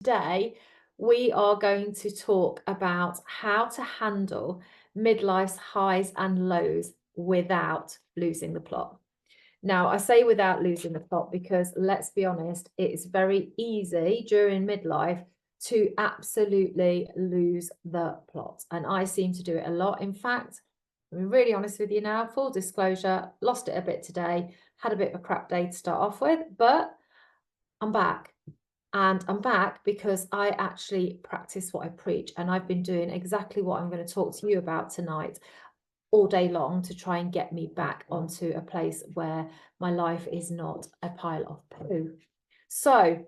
Today, we are going to talk about how to handle midlife's highs and lows without losing the plot. Now, I say without losing the plot because let's be honest, it's very easy during midlife to absolutely lose the plot. And I seem to do it a lot. In fact, I'm really honest with you now, full disclosure, lost it a bit today, had a bit of a crap day to start off with, but I'm back. And I'm back because I actually practice what I preach. And I've been doing exactly what I'm going to talk to you about tonight all day long to try and get me back onto a place where my life is not a pile of poo. So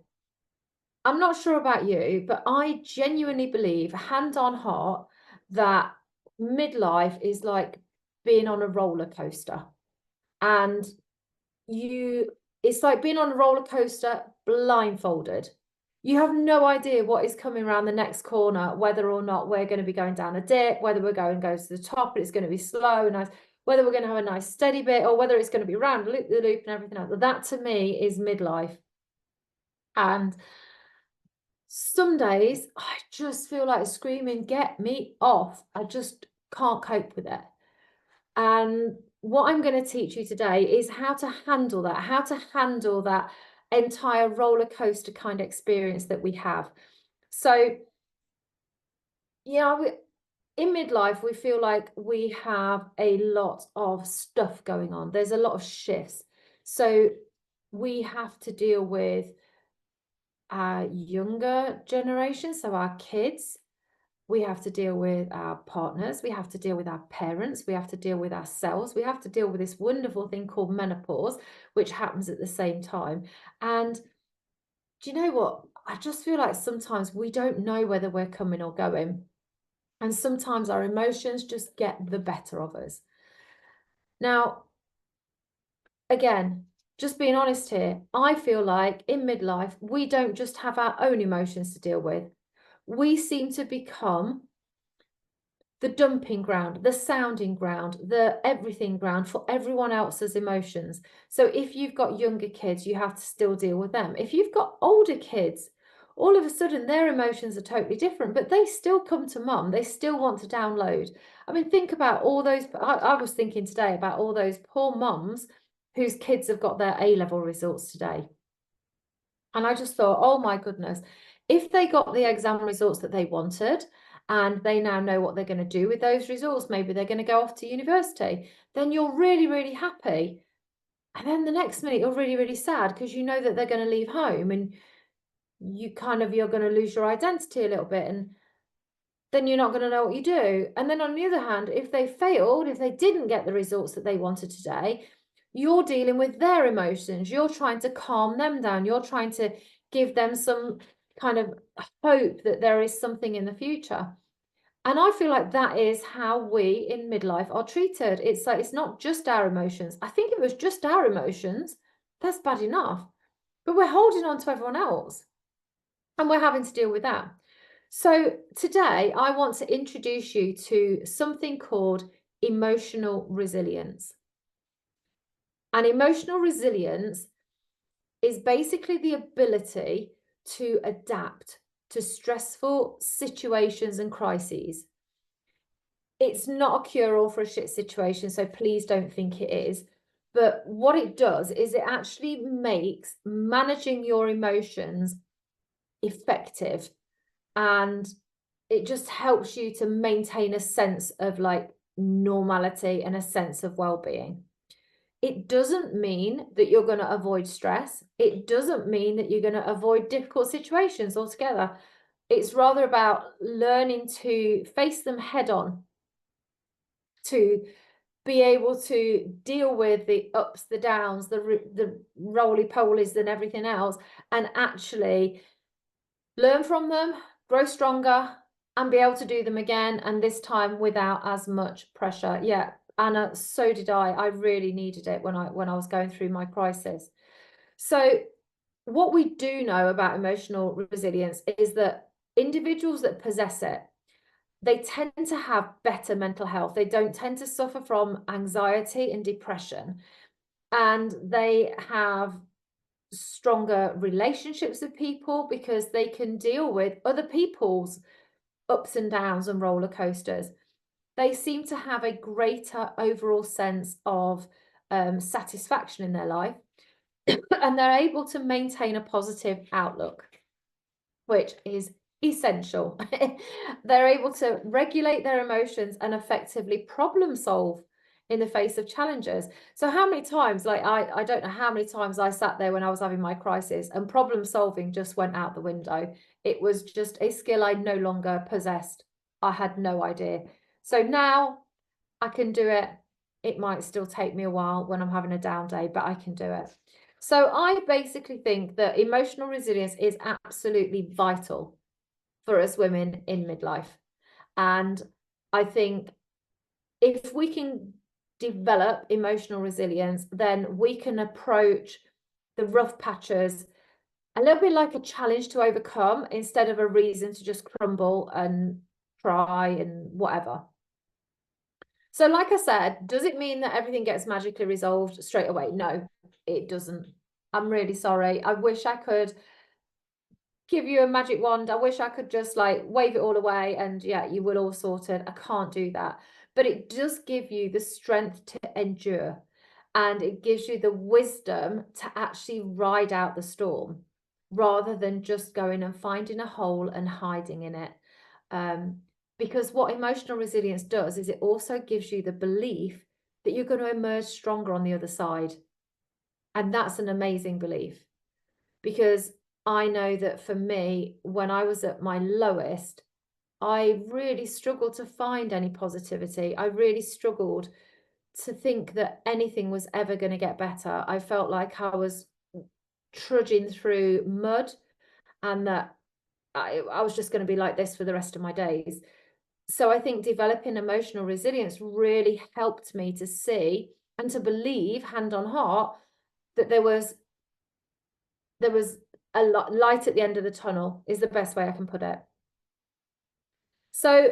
I'm not sure about you, but I genuinely believe, hand on heart, that midlife is like being on a roller coaster. And it's like being on a roller coaster blindfolded. You have no idea what is coming around the next corner, whether or not we're going to be going down a dip, whether we're going to go to the top and it's going to be slow and nice, whether we're going to have a nice steady bit, or whether it's going to be round, loop the loop and everything else. That to me is midlife. And some days I just feel like screaming, get me off. I just can't cope with it. And what I'm going to teach you today is how to handle that entire roller coaster kind of experience that we have. So, in midlife, we feel like we have a lot of stuff going on. There's a lot of shifts. So we have to deal with our younger generation, so our kids. We have to deal with our partners, we have to deal with our parents, we have to deal with ourselves, we have to deal with this wonderful thing called menopause, which happens at the same time. And do you know what? I just feel like sometimes we don't know whether we're coming or going. And sometimes our emotions just get the better of us. Now, again, just being honest here, I feel like in midlife, we don't just have our own emotions to deal with. We seem to become the dumping ground, the sounding ground, the everything ground for everyone else's emotions. So if you've got younger kids, you have to still deal with them. If you've got older kids, all of a sudden their emotions are totally different, but they still come to mum. They still want to download. I mean, think about all those. I was thinking today about all those poor mums whose kids have got their A-level results today. And I just thought, oh my goodness, if they got the exam results that they wanted, and they now know what they're going to do with those results, maybe they're going to go off to university, then you're really, really happy. And then the next minute, you're really, really sad because you know that they're going to leave home and you're going to lose your identity a little bit. And then you're not going to know what you do. And then on the other hand, if they failed, if they didn't get the results that they wanted today, you're dealing with their emotions. You're trying to calm them down. You're trying to give them some kind of hope that there is something in the future. And I feel like that is how we in midlife are treated. It's like, it's not just our emotions. I think if it was just our emotions, that's bad enough. But we're holding on to everyone else and we're having to deal with that. So today I want to introduce you to something called emotional resilience. And emotional resilience is basically the ability to adapt to stressful situations and crises. It's not a cure-all for a shit situation, so please don't think it is. But what it does is it actually makes managing your emotions effective, and it just helps you to maintain a sense of like normality and a sense of well-being. It doesn't mean that you're going to avoid stress. It doesn't mean that you're going to avoid difficult situations altogether. It's rather about learning to face them head on, to be able to deal with the ups, the downs, the roly-polies and everything else, and actually learn from them, grow stronger, and be able to do them again, and this time without as much pressure. Yeah, Anna, so did I. I really needed it when I was going through my crisis. So what we do know about emotional resilience is that individuals that possess it, they tend to have better mental health. They don't tend to suffer from anxiety and depression. And they have stronger relationships with people because they can deal with other people's ups and downs and roller coasters. They seem to have a greater overall sense of satisfaction in their life, and they're able to maintain a positive outlook, which is essential. They're able to regulate their emotions and effectively problem solve in the face of challenges. So how many times, like I don't know how many times I sat there when I was having my crisis and problem solving just went out the window. It was just a skill I no longer possessed. I had no idea. So now I can do it. It might still take me a while when I'm having a down day, but I can do it. So I basically think that emotional resilience is absolutely vital for us women in midlife. And I think if we can develop emotional resilience, then we can approach the rough patches a little bit like a challenge to overcome instead of a reason to just crumble and cry and whatever. So like I said, does it mean that everything gets magically resolved straight away? No, it doesn't. I'm really sorry. I wish I could give you a magic wand. I wish I could just like wave it all away and yeah, you will all sorted. I can't do that. But it does give you the strength to endure, and it gives you the wisdom to actually ride out the storm rather than just going and finding a hole and hiding in it. Because what emotional resilience does is it also gives you the belief that you're going to emerge stronger on the other side. And that's an amazing belief, because I know that for me, when I was at my lowest, I really struggled to find any positivity. I really struggled to think that anything was ever going to get better. I felt like I was trudging through mud and that I was just going to be like this for the rest of my days. So I think developing emotional resilience really helped me to see and to believe, hand on heart, that there was a light at the end of the tunnel, is the best way I can put it. So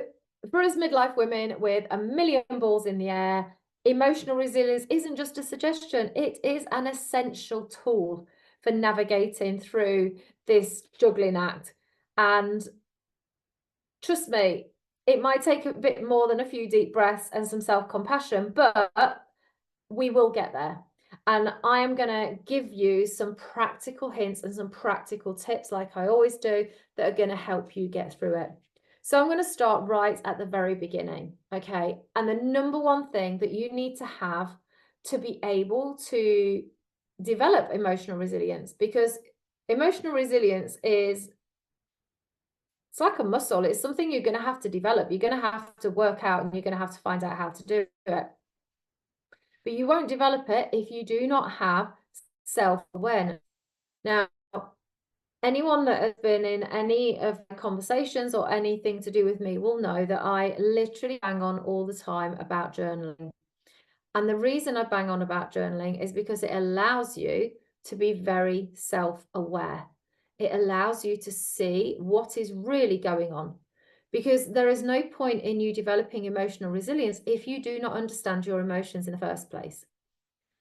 for us midlife women with a million balls in the air, emotional resilience isn't just a suggestion, it is an essential tool for navigating through this juggling act. And trust me, it might take a bit more than a few deep breaths and some self-compassion, but we will get there. And I am going to give you some practical hints and some practical tips, like I always do, that are going to help you get through it. So I'm going to start right at the very beginning, okay? And the number one thing that you need to have to be able to develop emotional resilience, because emotional resilience is, it's like a muscle. It's something you're going to have to develop. You're going to have to work out and you're going to have to find out how to do it. But you won't develop it if you do not have self-awareness. Now, anyone that has been in any of the conversations or anything to do with me will know that I literally bang on all the time about journaling. And the reason I bang on about journaling is because it allows you to be very self-aware. It allows you to see what is really going on, because there is no point in you developing emotional resilience if you do not understand your emotions in the first place.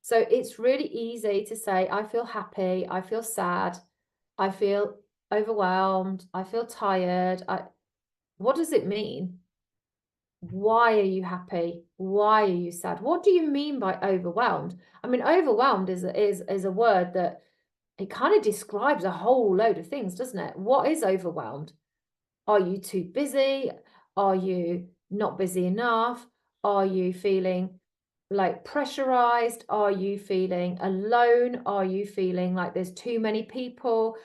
So it's really easy to say, I feel happy, I feel sad, I feel overwhelmed, I feel tired. What does it mean? Why are you happy? Why are you sad? What do you mean by overwhelmed? I mean, overwhelmed is a word that it kind of describes a whole load of things, doesn't it? What is overwhelmed? Are you too busy? Are you not busy enough? Are you feeling like pressurized? Are you feeling alone? Are you feeling like there's too many people?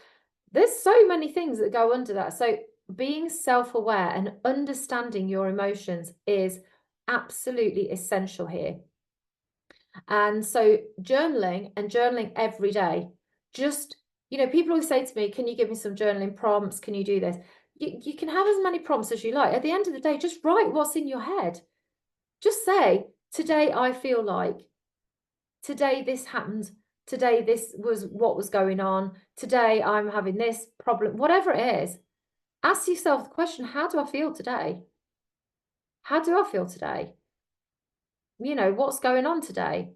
There's so many things that go under that. So being self-aware and understanding your emotions is absolutely essential here. And so journaling, and journaling every day, just, you know, people always say to me, can you give me some journaling prompts? Can you do this? You can have as many prompts as you like. At the end of the day, just write what's in your head. Just say, today I feel like, today this happened, today this was what was going on, today I'm having this problem, whatever it is. Ask yourself the question, how do I feel today? How do I feel today? You know, what's going on today?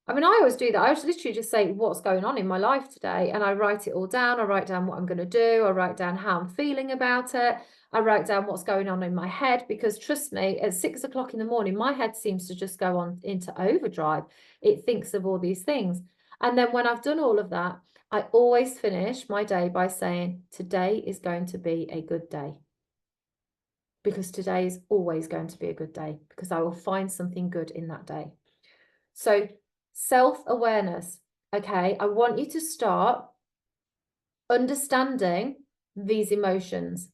I mean, I always do that. I always literally just say what's going on in my life today, and I write it all down. I write down what I'm going to do. I write down how I'm feeling about it. I write down what's going on in my head, because trust me, at 6 o'clock in the morning, my head seems to just go on into overdrive. It thinks of all these things. And then when I've done all of that, I always finish my day by saying, today is going to be a good day. Because today is always going to be a good day, because I will find something good in that day. So self-awareness, okay? I want you to start understanding these emotions.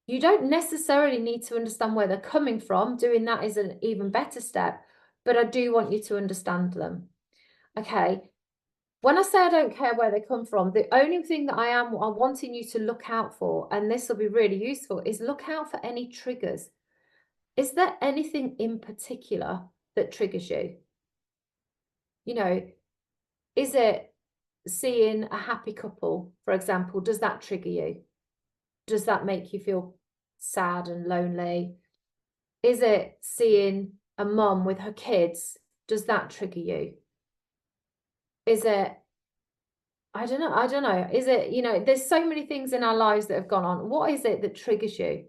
You don't necessarily need to understand where they're coming from. Doing that is an even better step, but I do want you to understand them, okay? When I say I don't care where they come from, the only thing that I'm wanting you to look out for, and this will be really useful, is look out for any triggers. Is there anything in particular that triggers you? You know, is it seeing a happy couple, for example? Does that trigger you? Does that make you feel sad and lonely? Is it seeing a mum with her kids? Does that trigger you? Is it, I don't know. Is it, there's so many things in our lives that have gone on. What is it that triggers you?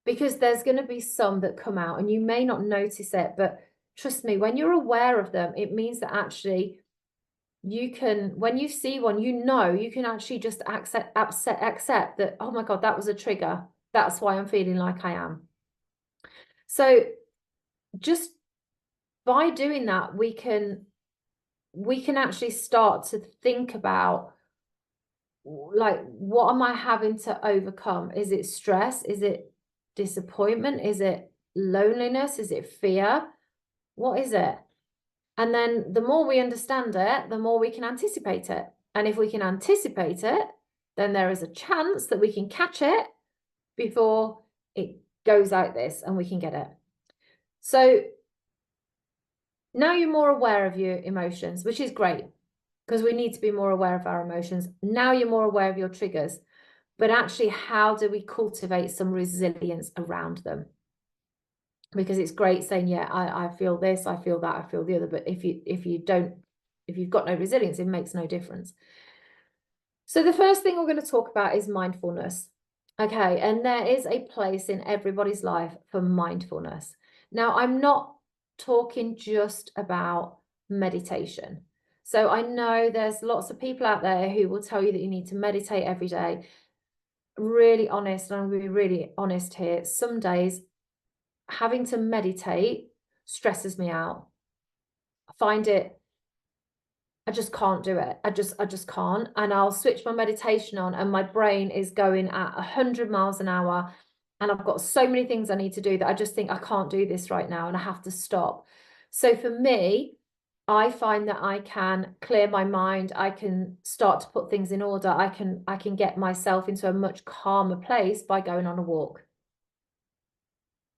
Because there's going to be some that come out and you may not notice it, but trust me, when you're aware of them, it means that actually you can, when you see one, you can actually just accept that, oh my God, that was a trigger. That's why I'm feeling like I am. So just by doing that, we can actually start to think about, like, what am I having to overcome? Is it stress? Is it disappointment? Is it loneliness? Is it fear? What is it? And then the more we understand it, the more we can anticipate it. And if we can anticipate it, then there is a chance that we can catch it before it goes like this and we can get it. So now you're more aware of your emotions, which is great, because we need to be more aware of our emotions. Now you're more aware of your triggers, but actually, how do we cultivate some resilience around them? Because it's great saying, yeah, I feel this, I feel that, I feel the other, but if you've got no resilience, it makes no difference. So the first thing we're going to talk about is mindfulness. Okay, and there is a place in everybody's life for mindfulness. Now, I'm not talking just about meditation. So I know there's lots of people out there who will tell you that you need to meditate every day. Really honest, and I'm going to be really honest here. Some days having to meditate stresses me out. I find it, I just can't do it. I just can't. And I'll switch my meditation on and my brain is going at 100 miles an hour. And I've got so many things I need to do that I just think I can't do this right now and I have to stop. So for me, I find that I can clear my mind. I can start to put things in order. I can get myself into a much calmer place by going on a walk.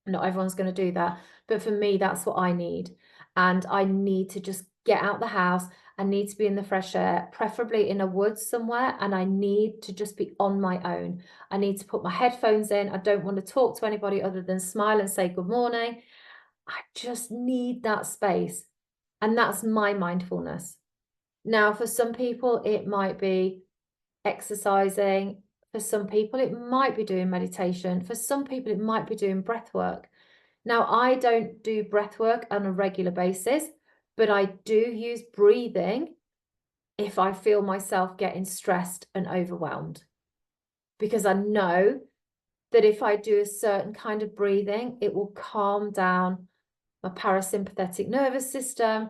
Not everyone's going to do that, but for me, that's what I need. And I need to just get out the house. I need to be in the fresh air, preferably in a woods somewhere, and I need to just be on my own. I need to put my headphones in. I don't want to talk to anybody other than smile and say good morning. I just need that space. And that's my mindfulness. Now, for some people, it might be exercising. For some people, it might be doing meditation. For some people, it might be doing breath work. Now, I don't do breath work on a regular basis, but I do use breathing if I feel myself getting stressed and overwhelmed. Because I know that if I do a certain kind of breathing, it will calm down my parasympathetic nervous system,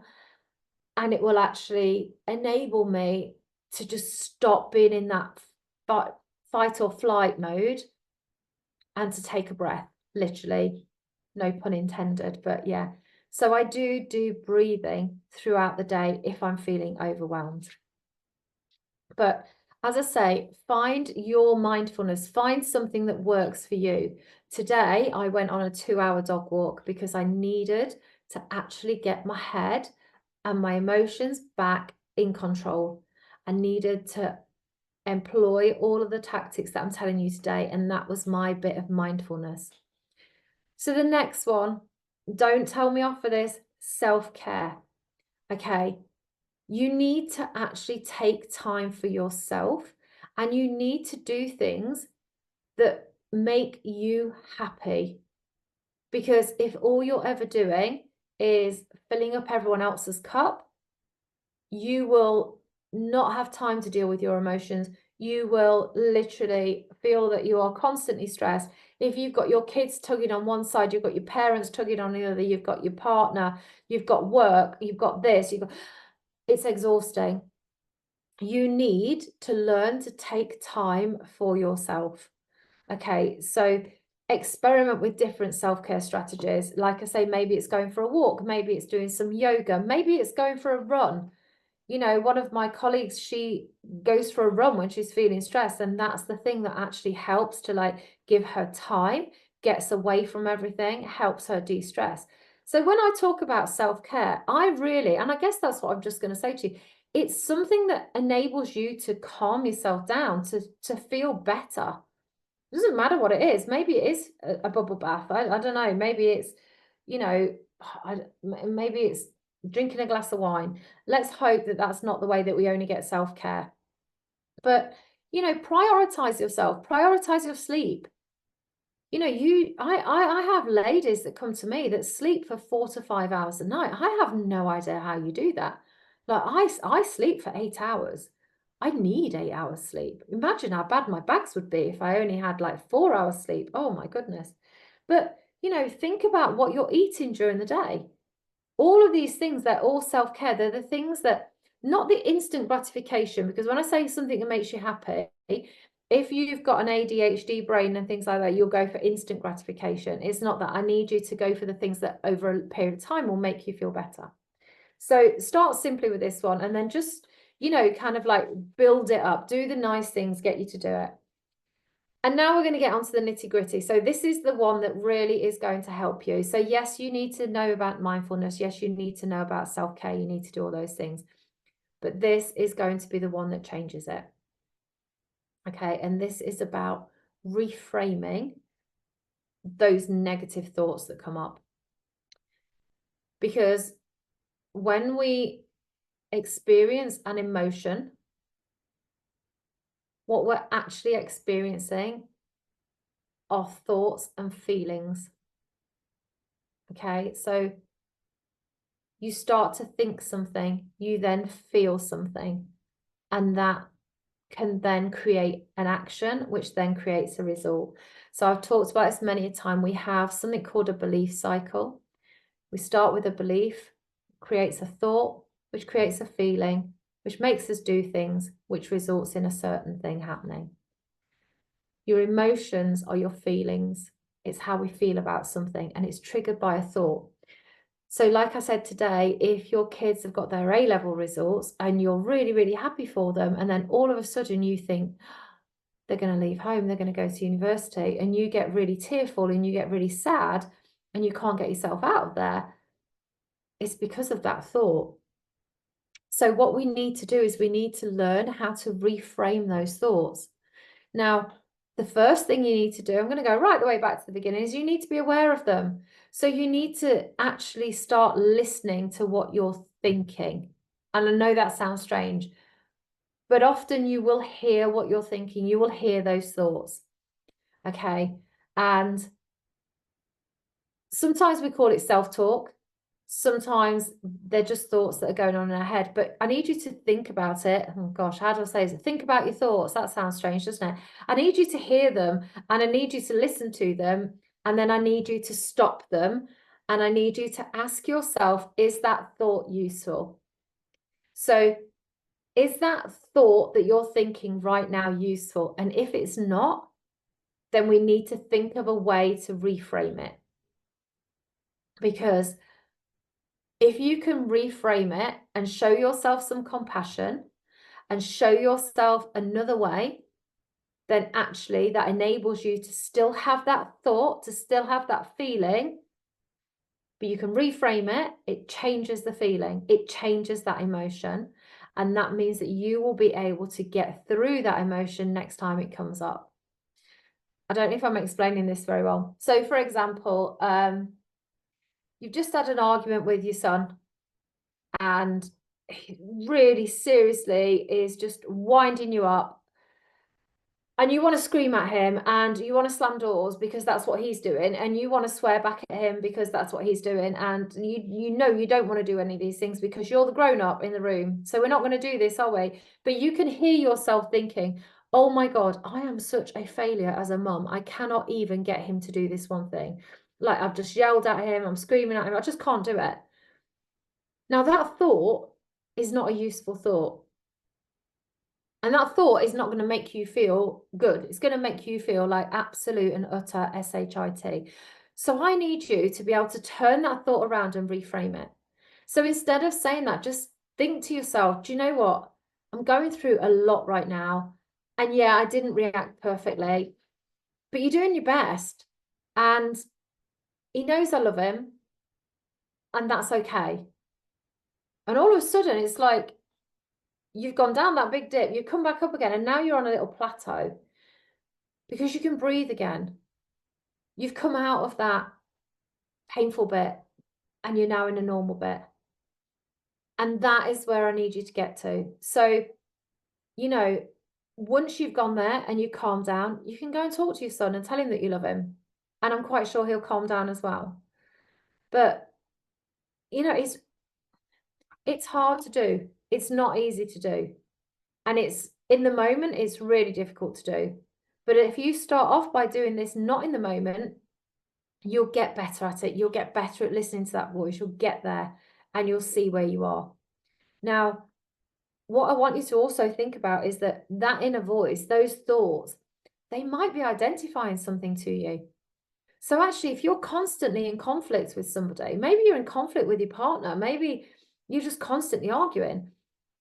and it will actually enable me to just stop being in that fight or flight mode and to take a breath, literally. No pun intended, but yeah. So I do breathing throughout the day if I'm feeling overwhelmed. But as I say, find your mindfulness, find something that works for you. Today, I went on a 2-hour dog walk because I needed to actually get my head and my emotions back in control. I needed to employ all of the tactics that I'm telling you today, and that was my bit of mindfulness. So the next one, don't tell me off for this, self-care. okay? You need to actually take time for yourself, and you need to do things that make you happy. Because if all you're ever doing is filling up everyone else's cup, you will not have time to deal with your emotions. You will literally feel that you are constantly stressed. If you've got your kids tugging on one side, you've got your parents tugging on the other, you've got your partner, you've got work, you've got this, it's exhausting. You need to learn to take time for yourself. Okay, so experiment with different self-care strategies. Like I say, maybe it's going for a walk, maybe it's doing some yoga, maybe it's going for a run. You know, one of my colleagues, she goes for a run when she's feeling stressed, and that's the thing that actually helps to like give her time, gets away from everything, helps her de-stress. So when I talk about self-care, I really, and I guess that's what I'm just going to say to you, it's something that enables you to calm yourself down, to feel better. It doesn't matter what it is. Maybe it is a bubble bath. I don't know. Maybe it's, you know, maybe it's drinking a glass of wine. Let's hope that that's not the way that we only get self-care. But, you know, prioritize yourself, prioritize your sleep. You know, I have ladies that come to me that sleep for 4 to 5 hours a night. I have no idea how you do that. Like I sleep for 8 hours. I need 8 hours sleep. Imagine how bad my bags would be if I only had like 4 hours sleep. Oh my goodness. But, you know, think about what you're eating during the day. All of these things, they're all self-care. They're the things that, not the instant gratification, because when I say something that makes you happy, if you've got an ADHD brain and things like that, you'll go for instant gratification. It's not that. I need you to go for the things that over a period of time will make you feel better. So start simply with this one, and then just, you know, kind of like build it up, do the nice things, get you to do it. And now we're going to get onto the nitty gritty. So this is the one that really is going to help you. So yes, you need to know about mindfulness. Yes, you need to know about self-care. You need to do all those things. But this is going to be the one that changes it. Okay, and this is about reframing those negative thoughts that come up. Because when we experience an emotion, what we're actually experiencing are thoughts and feelings. Okay, so you start to think something, you then feel something, and that can then create an action, which then creates a result. So I've talked about this many a time. We have something called a belief cycle. We start with a belief, creates a thought, which creates a feeling, which makes us do things, which results in a certain thing happening. Your emotions are your feelings. It's how we feel about something, and it's triggered by a thought. So like I said today, if your kids have got their A-level results and you're really, really happy for them, and then all of a sudden you think they're going to leave home, they're going to go to university, and you get really tearful and you get really sad and you can't get yourself out of there, it's because of that thought. So what we need to do is we need to learn how to reframe those thoughts. Now, the first thing you need to do, I'm going to go right the way back to the beginning, is you need to be aware of them. So you need to actually start listening to what you're thinking. And I know that sounds strange, but often you will hear what you're thinking. You will hear those thoughts. Okay. And sometimes we call it self-talk. Sometimes they're just thoughts that are going on in our head, but I need you to think about it. Oh gosh, how do I say it? Think about your thoughts. That sounds strange, doesn't it? I need you to hear them, and I need you to listen to them, and then I need you to stop them, and I need you to ask yourself, is that thought useful? So is that thought that you're thinking right now useful? And if it's not, then we need to think of a way to reframe it. Because if you can reframe it and show yourself some compassion and show yourself another way, then actually that enables you to still have that thought, to still have that feeling, but you can reframe it. It changes the feeling, it changes that emotion. And that means that you will be able to get through that emotion next time it comes up. I don't know if I'm explaining this very well. So for example, you've just had an argument with your son. and really seriously is just winding you up, and you want to scream at him and you want to slam doors because that's what he's doing, and you want to swear back at him because that's what he's doing, and you know you don't want to do any of these things because you're the grown-up in the room, so we're not going to do this, are we? But you can hear yourself thinking, oh my God, I am such a failure as a mum. I cannot even get him to do this one thing. Like, I've just yelled at him, I'm screaming at him, I just can't do it. Now that thought is not a useful thought. And that thought is not going to make you feel good. It's going to make you feel like absolute and utter shit. So I need you to be able to turn that thought around and reframe it. So instead of saying that, just think to yourself, do you know what? I'm going through a lot right now. And yeah, I didn't react perfectly, but you're doing your best. And he knows I love him. And that's okay. And all of a sudden, it's like, you've gone down that big dip, you come back up again, and now you're on a little plateau because you can breathe again. You've come out of that painful bit and you're now in a normal bit. And that is where I need you to get to. So, you know, once you've gone there and you calm down, you can go and talk to your son and tell him that you love him. And I'm quite sure he'll calm down as well. But, you know, it's hard to do. It's not easy to do. And it's in the moment, it's really difficult to do. But if you start off by doing this not in the moment, you'll get better at it. You'll get better at listening to that voice. You'll get there and you'll see where you are. Now, what I want you to also think about is that inner voice, those thoughts, they might be identifying something to you. So actually, if you're constantly in conflict with somebody, maybe you're in conflict with your partner, maybe you're just constantly arguing,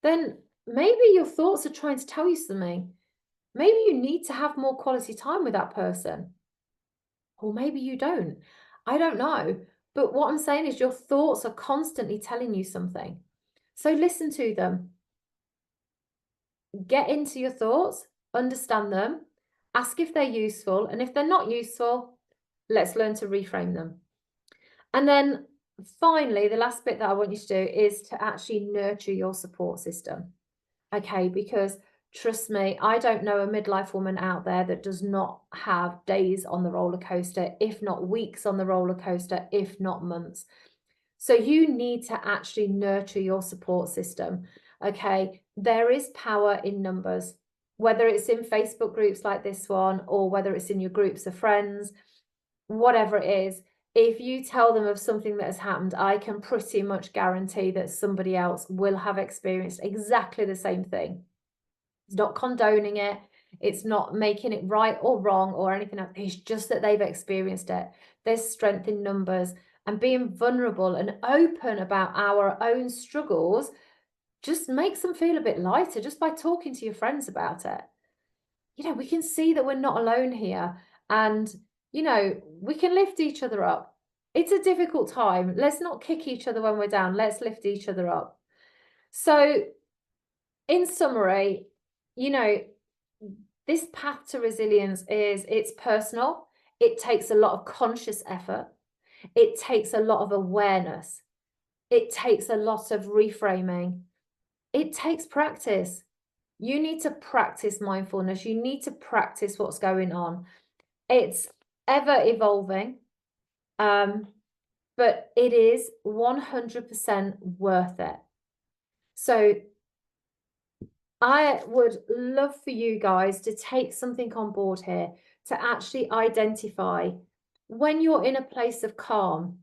then maybe your thoughts are trying to tell you something. Maybe you need to have more quality time with that person. Or maybe you don't. I don't know. But what I'm saying is your thoughts are constantly telling you something. So listen to them. Get into your thoughts, understand them, ask if they're useful. And if they're not useful, let's learn to reframe them. And then finally, the last bit that I want you to do is to actually nurture your support system. Okay, because trust me, I don't know a midlife woman out there that does not have days on the roller coaster, if not weeks on the roller coaster, if not months. So you need to actually nurture your support system. Okay, there is power in numbers, whether it's in Facebook groups like this one, or whether it's in your groups of friends, whatever it is. If you tell them of something that has happened, I can pretty much guarantee that somebody else will have experienced exactly the same thing. It's not condoning it. It's not making it right or wrong or anything else. It's just that they've experienced it. There's strength in numbers, and being vulnerable and open about our own struggles just makes them feel a bit lighter just by talking to your friends about it. You know, we can see that we're not alone here, and you know, we can lift each other up. It's a difficult time. Let's not kick each other when we're down. Let's lift each other up. So in summary, you know, this path to resilience it's personal. It takes a lot of conscious effort. It takes a lot of awareness. It takes a lot of reframing. It takes practice. You need to practice mindfulness. You need to practice what's going on. It's ever evolving, but it is 100% worth it. So I would love for you guys to take something on board here, to actually identify when you're in a place of calm,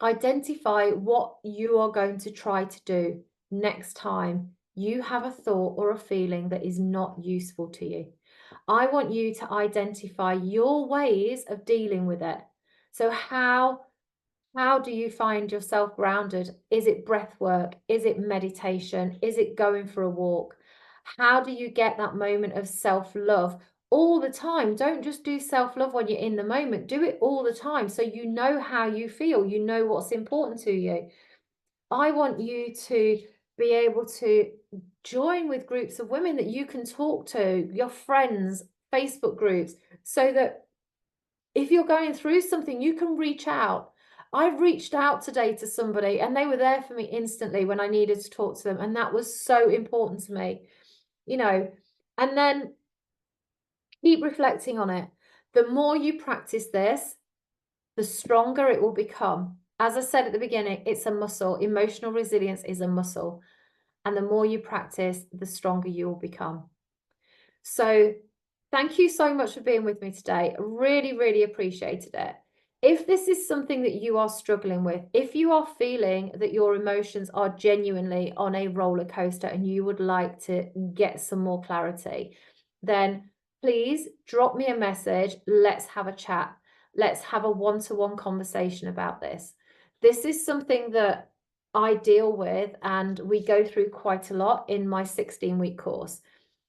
identify what you are going to try to do next time you have a thought or a feeling that is not useful to you. I want you to identify your ways of dealing with it. So how do you find yourself grounded? Is it breath work? Is it meditation? Is it going for a walk? How do you get that moment of self-love all the time? Don't just do self-love when you're in the moment. Do it all the time so you know how you feel. You know what's important to you. I want you to be able to join with groups of women that you can talk to, your friends, Facebook groups, so that if you're going through something, you can reach out. I reached out today to somebody and they were there for me instantly when I needed to talk to them. And that was so important to me, you know, and then keep reflecting on it. The more you practice this, the stronger it will become. As I said at the beginning, it's a muscle. Emotional resilience is a muscle. And the more you practice, the stronger you will become. So thank you so much for being with me today. I really, really appreciated it. If this is something that you are struggling with, if you are feeling that your emotions are genuinely on a roller coaster and you would like to get some more clarity, then please drop me a message. Let's have a chat. Let's have a one-to-one conversation about this. This is something that I deal with and we go through quite a lot in my 16-week course.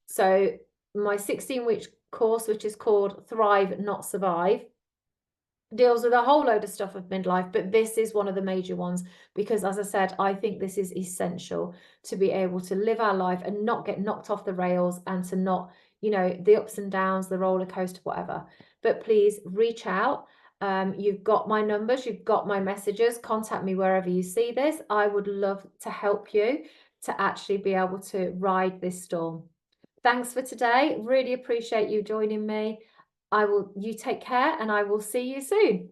So my 16-week course, which is called Thrive, Not Survive, deals with a whole load of stuff of midlife, but this is one of the major ones because, as I said, I think this is essential to be able to live our life and not get knocked off the rails and to not, you know, the ups and downs, the roller coaster, whatever. But please reach out. You've got my numbers, you've got my messages. Contact me wherever you see this. I would love to help you to actually be able to ride this storm. Thanks for today. Really appreciate you joining me. You take care and I will see you soon.